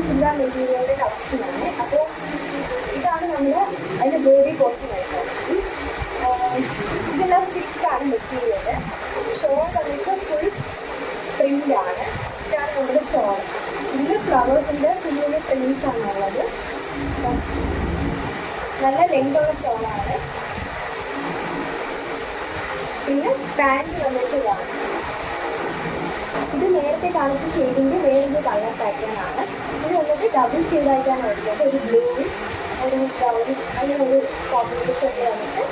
ചുരിദാർ മെറ്റീരിയലിൻ്റെ കളക്ഷനാണ്. അപ്പോൾ ഇതാണ് നമ്മൾ അതിൻ്റെ ബോഡി പോർഷൻ വരുന്നത്. ഇതെല്ലാം സിൽക്കാണ് മെറ്റീരിയൽ. ഷോൾ വന്നിട്ട് ഫുൾ പ്രിൻ്റാണ്. ഇതാണ് നമ്മുടെ ഷോൾ. ഇതിൽ ഫ്ലവേഴ്സിൻ്റെ കുഞ്ഞു പ്രിൻസാണുള്ളത്. നല്ല ലെങ്തുള്ള ഷോളാണ്. പിന്നെ പാൻറ്റ് വന്നിട്ട് ഇതാണ്. ഇത് നേരത്തെ കാണിച്ച ഷെയ്ഡിൻ്റെ വേറൊരു കളർ പാറ്റേണാണ്. ഇത് വന്നിട്ട് ഡബിൾ ഷെയ്ഡായിട്ടാണ് വരുന്നത്. ഒരു ബ്ലൂവും ഒരു ബ്രൗണും അങ്ങനെ ഒരു കോമ്പിനേഷനിൽ വന്നിട്ട്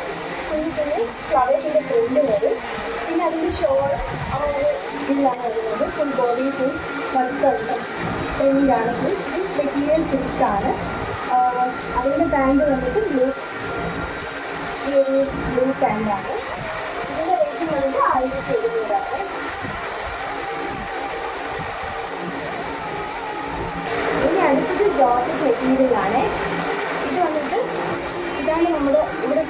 പിന്നെ ഫ്ലവേഴ്സിൻ്റെ പ്രിൻ്റ് വരും. പിന്നെ അതിൻ്റെ ഷോൾ ആ ഒരു ഇതിലാണ് വരുന്നത്. ഫുൾ ബോഡി ഫുൾ വർക്കുണ്ട്. പ്രിൻ്റാണ്. ഫുൾ മെറ്റീരിയൽ സിൽക്കാണ്. അതിൻ്റെ പാൻറ്റ് വന്നിട്ട് ഈ ഒരു ബ്ലൂ പാൻറ്റാണ്. ഇതിൻ്റെ റേറ്റ് വന്നിട്ട് 1700 ഇനി അടുത്തത് ജോർജറ്റ് മെറ്റീരിയലാണ്. ഇത് വന്നിട്ട് ഇതാണ് നമ്മുടെ ഇവിടെ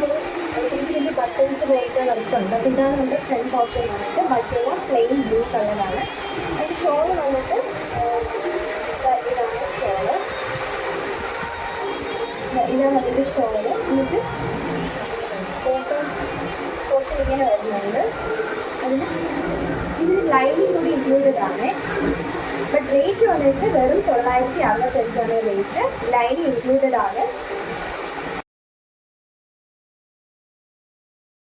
ശരിക്കും ബട്ടൺസ് പോലത്തെ വർക്കുണ്ട്. അപ്പോൾ ഇതാണ് നമ്മുടെ ഫ്രണ്ട് പോർഷൻ വന്നിട്ട് മറ്റുള്ള പ്ലെയിൻ ബ്ലൂ കളറാണ്. അതിൻ്റെ ഷോൾ വന്നിട്ട് ഇതാണ് ഷോള്. ഇതാണ് അതിൻ്റെ ഷോള്. എന്നിട്ട് ബോട്ടം പോർഷൻ ഇങ്ങനെ വരുന്നുണ്ട്. അതിന് ഇതിന് ലൈനിങ് കൂടി ഇൻക്ലൂഡഡ് ആണ്. ബട്ട് റേറ്റ് വന്നിട്ട് വെറും 965 റേറ്റ്. ലൈനിങ് ഇൻക്ലൂഡഡ് ആണ്.